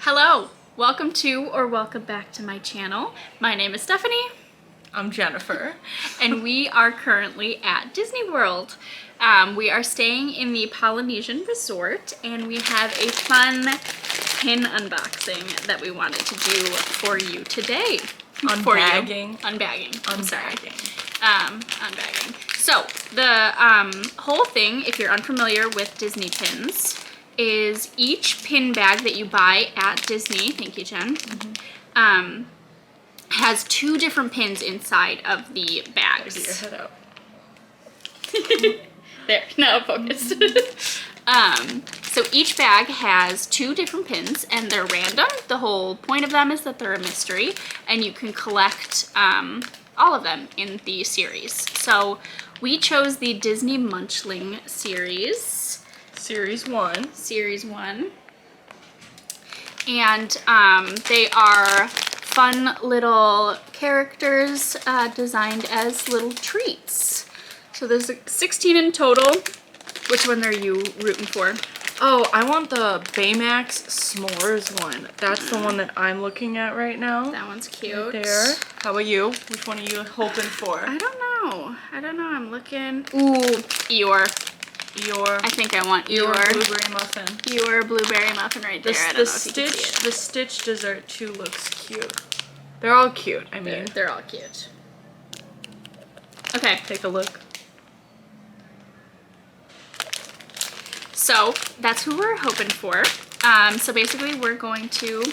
Hello, welcome to or welcome back to my channel. My name is Stephanie. I'm Jennifer. And we are currently at Disney World. We are staying in the Polynesian resort and we have a fun pin unboxing that we wanted to do for you today. Unbagging. Unbagging. I'm sorry. Unbagging. So the whole thing, if you're unfamiliar with Disney pins, is each pin bag that you buy at Disney, thank you, Jen, has two different pins inside of the bags. Get your head out. There, now focused. So each bag has two different pins and they're random. The whole point of them is that they're a mystery and you can collect all of them in the series. So we chose the Disney Munchling series. Series 1. Series 1. And they are fun little characters designed as little treats. So there's 16 in total. Which one are you rooting for? Oh, I want the Baymax S'mores one. That's the one that I'm looking at right now. That one's cute. Right there. How about you? Which one are you hoping for? I don't know. I'm looking. Ooh, Eeyore. I think I want Eeyore. Blueberry muffin. Eeyore blueberry muffin right there. I don't know if you can see it. The Stitch dessert too looks cute. They're all cute. I mean, they're all cute. Okay, take a look. So that's who we're hoping for. So basically we're going to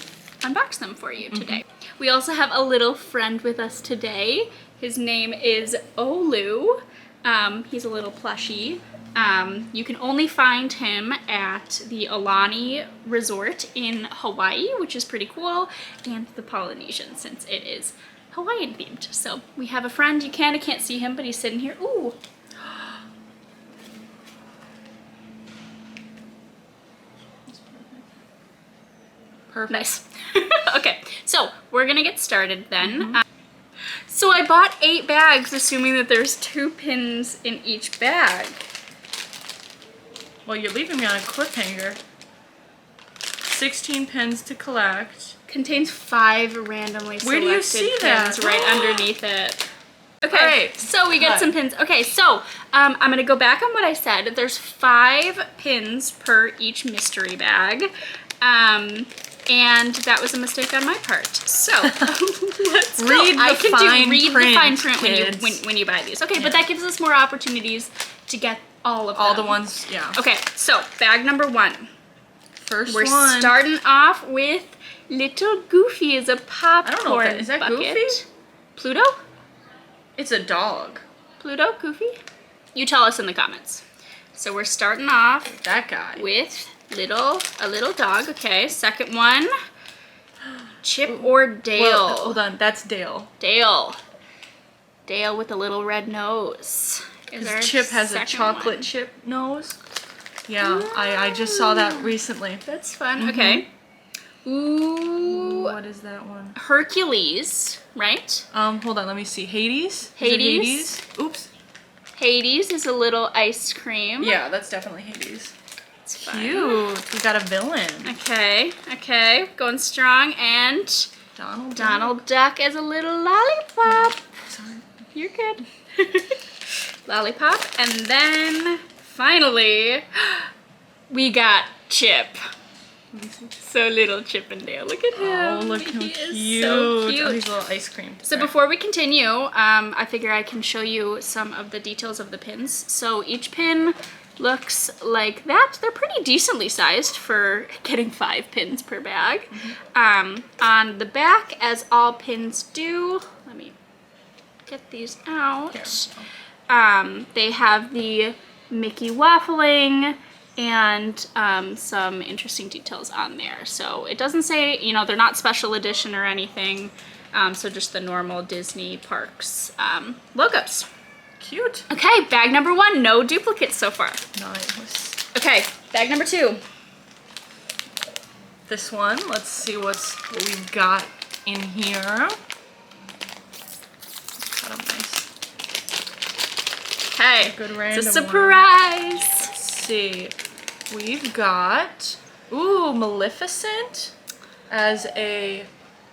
unbox them for you today. We also have a little friend with us today. His name is Olu. He's a little plushie. You can only find him at the Aulani Resort in Hawaii, which is pretty cool, and the Polynesian since it is Hawaiian themed. So we have a friend. You can't see him, but he's sitting here. Ooh. Perfect. Nice. Okay, so we're gonna get started then. So I bought 8 bags, assuming that there's 2 pins in each bag. Well, you're leaving me on a cliffhanger. 16 pins to collect. Contains 5 randomly selected Where do you see pins that? right underneath it. Okay, Alright, so we get some pins. Okay, so I'm gonna go back on what I said. There's 5 pins per each mystery bag. And that was a mistake on my part. So let's read go. the fine print when you buy these. Okay, but that gives us more opportunities to get all of them. All the ones, yeah. Okay, so bag number 1. We're starting off with Little Goofy as a popcorn I don't know if is that bucket. Goofy? Pluto? It's a dog. Pluto? Goofy? You tell us in the comments. So we're starting off That guy. with a little dog. Okay, second one, Chip or Dale. Well, hold on, that's Dale. Dale with a little red nose. Because Chip has a chocolate chip nose. Yeah, I just saw that recently. That's fun. Okay. Ooh. What is that one? Hercules, right? Hold on, let me see. Hades? Hades. Oops. Hades is a little ice cream. Yeah, that's definitely Hades. It's fun. Cute. We got a villain. Okay. Going strong. And Donald Duck as a little lollipop. Sorry. You're good. Lollipop. And then finally, we got Chip. So little Chip and Dale. Look at him. Oh, look how he cute. is so cute. Oh, he's a little ice cream. So before we continue, I figure I can show you some of the details of the pins. So each pin looks like that. They're pretty decently sized for getting 5 pins per bag. On the back, as all pins do, let me get these out. They have the Mickey waffling and some interesting details on there. So it doesn't say, they're not special edition or anything. So just the normal Disney parks logos. Cute. Okay, bag number 1, no duplicates so far. Nice. Okay, bag number 2. This one, let's see what we've got in here. Got them nice. Okay, Good random it's a surprise. Let's see. We've got, ooh, Maleficent. as a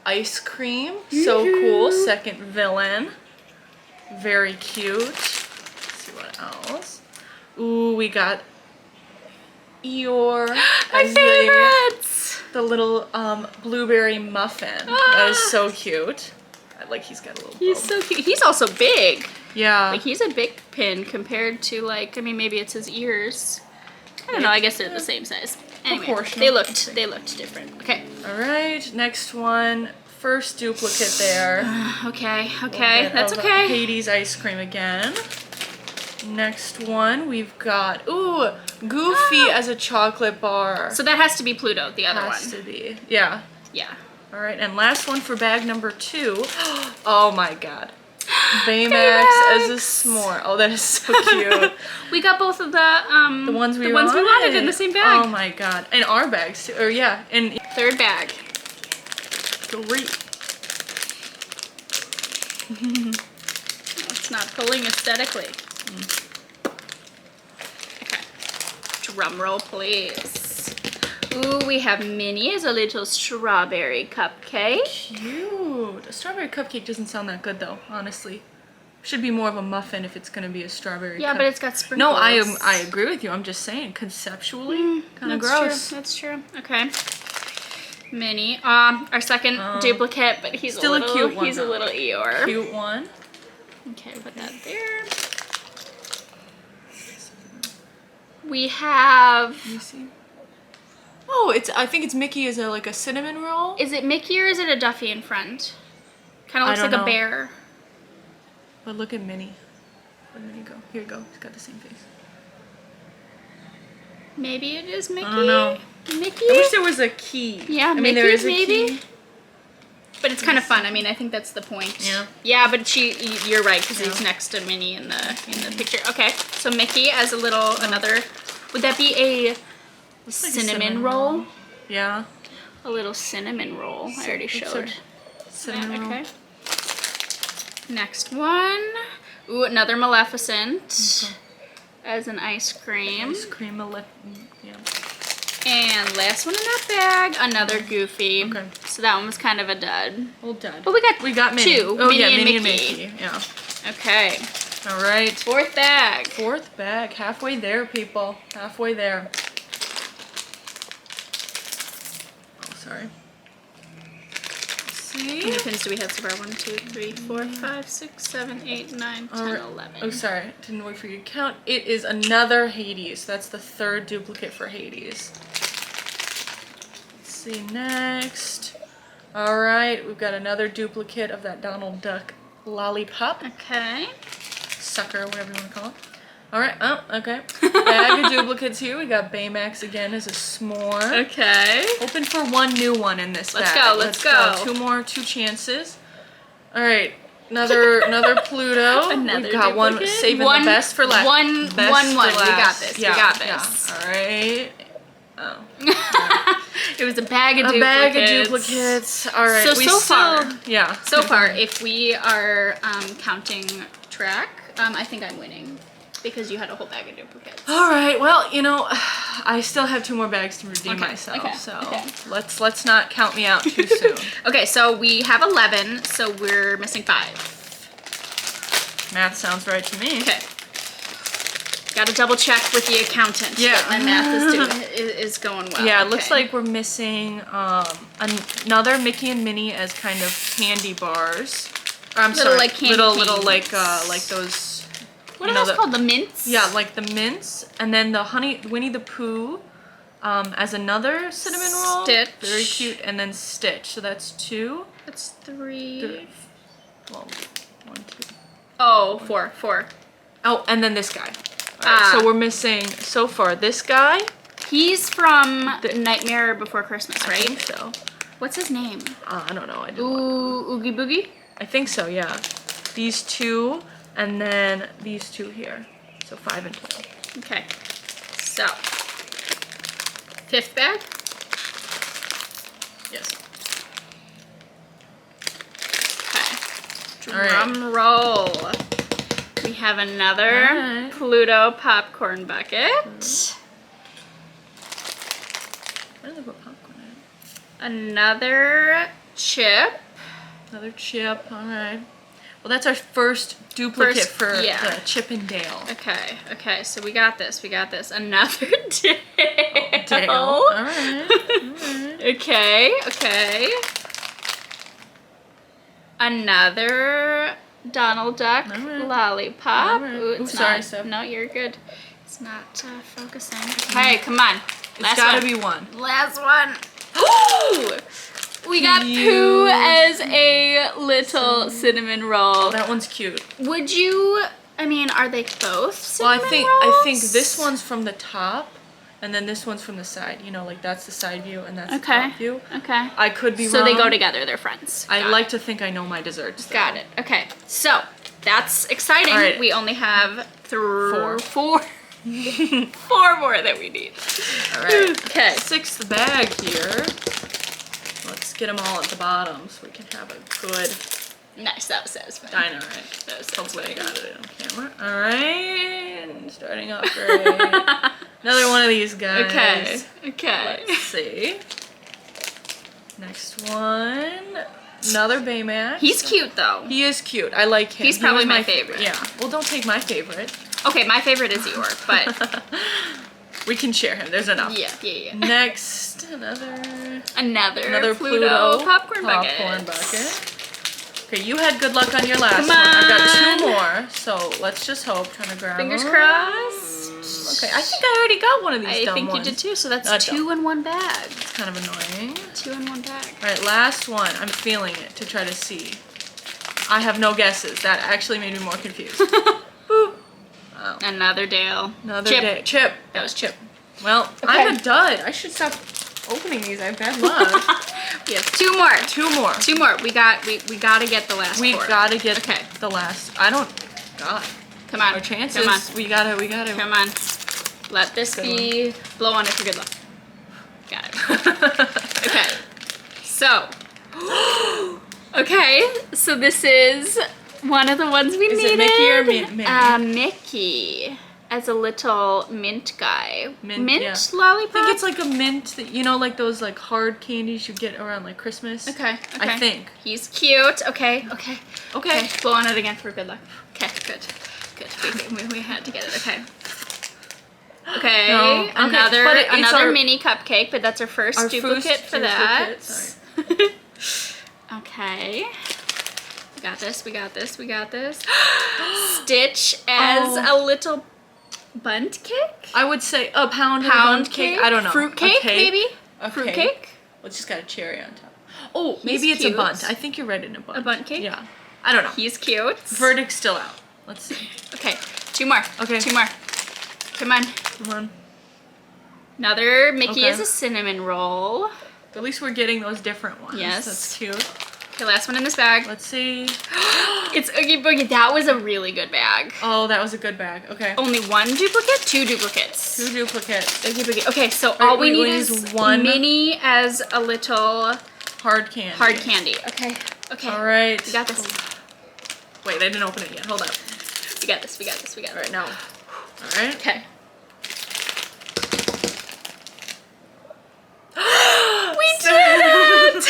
ice cream. So cool. Second villain. Very cute. Let's see what else. Ooh, we got Eeyore My as favorites! the little blueberry muffin. That is so cute. Like he's got a little He's bow. so cute. He's also big. Yeah. Like he's a big pin compared to like, I mean, maybe it's his ears. I don't know, I guess they're the same size. Anyway, Proportional. they looked different. Okay. Alright, next one. First duplicate there. Okay, Little bit that's of okay. Hades ice cream again. Next one, we've got, ooh, Goofy as a chocolate bar. So that has to be Pluto, the other Has one. to be. Yeah. Yeah. Alright, and last one for bag number 2. Oh my god. Baymax as a s'more. Oh, that is so cute. We got both of the ones we wanted in the same bag. Oh my god. And our bags too. Or yeah, and Third bag. 3. It's not pulling aesthetically. Okay. Drum roll, please. Ooh, we have Minnie as a little strawberry cupcake. Cute. A strawberry cupcake doesn't sound that good though, honestly. Should be more of a muffin if it's gonna be a strawberry Yeah, cup. but it's got sprinkles. No, I agree with you. I'm just saying, conceptually, kind of gross. True. That's true. Okay. Minnie. Our second duplicate, but he's still a cute one, He's a though. little Eeyore. Cute one. Okay, put that there. We have. Let me see. Oh, I think it's Mickey as like a cinnamon roll. Is it Mickey or is it a Duffy in front? Kind of looks like don't a know. bear. But look at Minnie. Where'd Minnie go? Here you go. He's got the same face. Maybe it is Mickey. I don't know. Mickey. I wish there was a key. Yeah, I mean, Mickey there is a maybe. key. But it's kind of fun. I mean, I think that's the point. Yeah. Yeah, but you're right because he's next to Minnie in the picture. Okay, so Mickey as a little another. Would that be a cinnamon roll? Yeah. A little cinnamon roll. I already showed. Cinnamon roll. Okay. Next one. Ooh, another Maleficent as an ice cream. Ice cream, yeah. And last one in that bag, another Goofy. Okay. So that one was kind of a dud. Old dad. But we got Minnie. two. Oh Minnie yeah, and Minnie Mickey. and Mickey. Yeah. Okay. All right. Fourth bag. Fourth bag. Halfway there, people. Halfway there. Oh, sorry. Let's How see. many pins do we have so far? 1, 2, 3, 4, 5, 6, 7, 8, 9, 10, All right. 11. Oh, sorry. Didn't wait for you to count. It is another Hades. That's the third duplicate for Hades. Let's see next. All right. We've got another duplicate of that Donald Duck lollipop. Okay. Sucker, whatever you want to call it. All right. Oh, okay. Bag of duplicates here. We got Baymax again as a s'more. Okay. Hoping for one new one in this Let's bag. go, let's go. Two chances. All right. Another Pluto. Another We've got one duplicate. saving the best for last. One. Best We for got last. this. Yeah, We got yeah. this. All right. Oh. It was a bag of A duplicates. bag of duplicates. All right. So far. Yeah. So far, if we are counting track, I think I'm winning because you had a whole bag of duplicates. All right. Well, you know, I still have 2 more bags to redeem Okay, myself. okay, So okay. let's not count me out too soon. Okay, so we have 11, so we're missing 5. Math sounds right to me. Okay. Gotta double check with the accountant. Yeah. that my math is going well. Yeah, it looks Okay. like we're missing another Mickey and Minnie as kind of candy bars. Or, I'm Little, sorry, like, candy little canes. like those. What you are know, those called? The mints? Yeah, like the mints, and then the Winnie the Pooh as another cinnamon roll. Stitch. Very cute, and then Stitch. So that's 2. That's 3. Well, 1, 2. Oh, 4. Oh, and then this guy. All right, so we're missing so far this guy. He's from Nightmare Before Christmas, I right? think so. What's his name? I don't know. I didn't. Ooh, Oogie Boogie? I think so. Yeah. These 2, and then these 2 here. So 5 and 12. Okay. So, 5th bag? Yes. Okay. All right. Drum roll. We have another Alright. Pluto popcorn bucket. Where did I put popcorn at? Another chip. Another chip, all right. Well, that's our first duplicate for yeah. the Chip and Dale. Okay, so we got this. Another Dale. Oh, Dale, all right. Okay. Another Donald Duck lollipop. Right. Ooh, it's sorry, not. Steph. No, you're good. It's not focusing. Okay, come on. It's gotta be one. Last one. Ooh! We got Pooh as a little cinnamon roll. Oh, that one's cute. Would you, I mean, are they both cinnamon rolls? I think this one's from the top, and then this one's from the side. You know, like that's the side view, and that's the top view. Okay. I could be wrong. So they go together, they're friends. I like to think I know my desserts. Though. Got it. Okay. So, that's exciting. All right. We only have Four. 4 more that we need. All right. Okay. 6th bag here. Let's get them all at the bottom so we can have a good Nice, that was satisfying. diner, right? That was Hopefully I satisfying. got it on camera. All right, and starting off great. Another one of these guys. Okay. Let's see. Next one. Another Baymax. He's cute though. He is cute. I like him. He's He probably was my favorite. Yeah. Well, don't take my favorite. Okay, my favorite is Eeyore, but We can share him. There's enough. yeah. Next, another Pluto popcorn bucket. Okay, you had good luck on your last Come one. I've got 2 on. more, so let's just hope. Trying to grab Fingers them. crossed. Okay, I think I already got one of these I dumb think ones. you did too, so that's Not 2 dumb. in 1 bag. It's kind of annoying. 2 in 1 bag. All right, last one. I'm feeling it to try to see. I have no guesses. That actually made me more confused. Boop. Oh. Another Dale. Another Chip. day. Chip. That was Chip. Well, Okay. I'm a dud. I should stop opening these. I have bad luck. We have 2 more. 2 more. 2 more. We gotta get the last 4. We gotta get Okay. the last. I don't. God. Come on. Our chances. Come on. We gotta. Come on. Let this Good be. Blow on it for good luck. Got it. Okay. So. Okay. So this is one of the ones we Is needed. it Mickey or Minnie? Mickey. As a little mint guy. Mint, yeah. Lollipop? I think it's like a mint that, you know, like those like hard candies you get around like Christmas. Okay. I think. He's cute. Okay. Okay. Blow on it again for good luck. Okay, good. We had to get it. Okay. Okay. No, okay, Another but it's our- mini cupcake, but that's our first duplicate for that. Sorry. Okay. We got this. Stitch as a little bunt cake? I would say a pound cake. I don't know. Fruit cake, A cake? maybe? A Fruit cake? cake? Well, it's just got a cherry on top. Oh, maybe it's cute. a bunt. I think you're right in a bunt. A bunt cake? Yeah. I don't know. He's cute. Verdict's still out. Let's see. Okay, 2 more. Okay. 2 more. Come on. Come on. Another Mickey Okay. is a cinnamon roll. At least we're getting those different ones. Yes. That's cute. Okay, last one in this bag. Let's see. It's Oogie Boogie. That was a really good bag. Oh, that was a good bag. Okay. Only 1 duplicate? 2 duplicates. 2 duplicates. Oogie Boogie. Okay, so all we need we is need one. Minnie as a little Hard candy. hard candy. Okay. All right. We got this. Wait, I didn't open it yet. Hold up. We got this. All right, now. All right. Okay. We did it!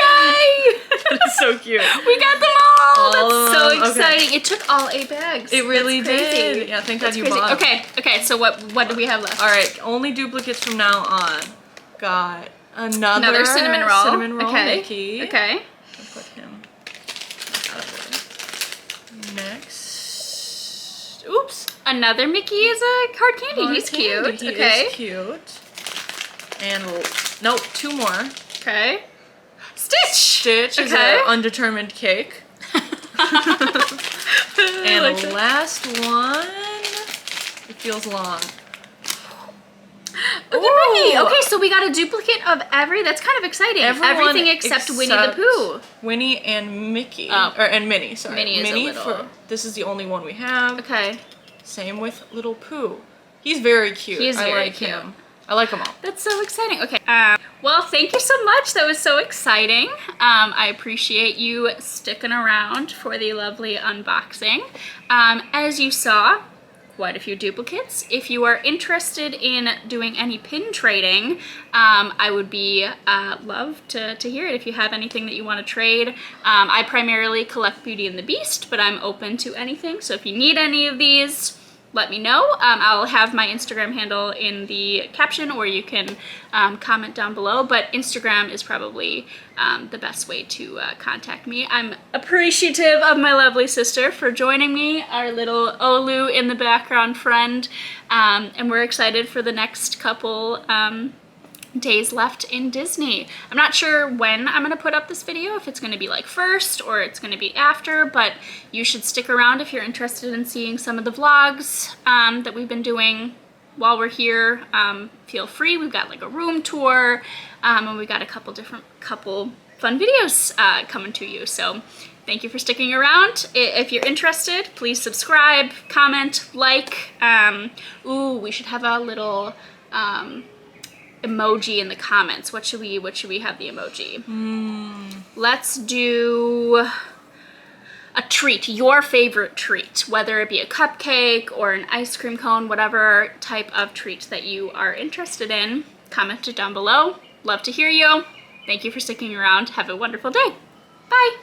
Yay! That's so cute. We got them all! All That's of so them. Okay. exciting. It took all 8 bags. It really That's crazy. did. Yeah, thank God That's you crazy. bought 'em. Okay, so what do we have left? All right, only duplicates from now on. Got another cinnamon roll. Cinnamon roll Okay. Mickey. Okay. I'll put him out of the way. Next. Oops. Another Mickey is a hard candy. Hard He's candy. cute. He Okay. is cute. And nope, 2 more. Okay. Stitch! Stitch is Okay. an undetermined cake. And like that. last one. It feels long. Oogie Boogie. Okay, so we got a duplicate of that's kind of exciting. Everyone Everything except Winnie the except Pooh. Winnie and Mickey. Oh. And Minnie, sorry. Minnie is a little- this is the only one we have. Okay. Same with little Pooh. He's very cute. He is I very like cute. him. I like them all. That's so exciting. Okay. Well, thank you so much. That was so exciting. I appreciate you sticking around for the lovely unboxing. As you saw, quite a few duplicates. If you are interested in doing any pin trading, I would be love to hear it if you have anything that you want to trade. I primarily collect Beauty and the Beast, but I'm open to anything. So if you need any of these, let me know. I'll have my Instagram handle in the caption, or you can comment down below, but Instagram is probably the best way to contact me. I'm appreciative of my lovely sister for joining me, our little Olu in the background friend, and we're excited for the next couple days left in Disney. I'm not sure when I'm gonna put up this video, if it's gonna be like first or it's gonna be after, but you should stick around if you're interested in seeing some of the vlogs that we've been doing while we're here. Feel free. We've got like a room tour, and we got a couple fun videos coming to you. So thank you for sticking around. If you're interested, please subscribe, comment, like. Ooh, we should have a little emoji in the comments. What should we have the emoji? Let's do a treat, your favorite treat, whether it be a cupcake or an ice cream cone, whatever type of treat that you are interested in. Comment it down below. Love to hear you. Thank you for sticking around. Have a wonderful day. Bye.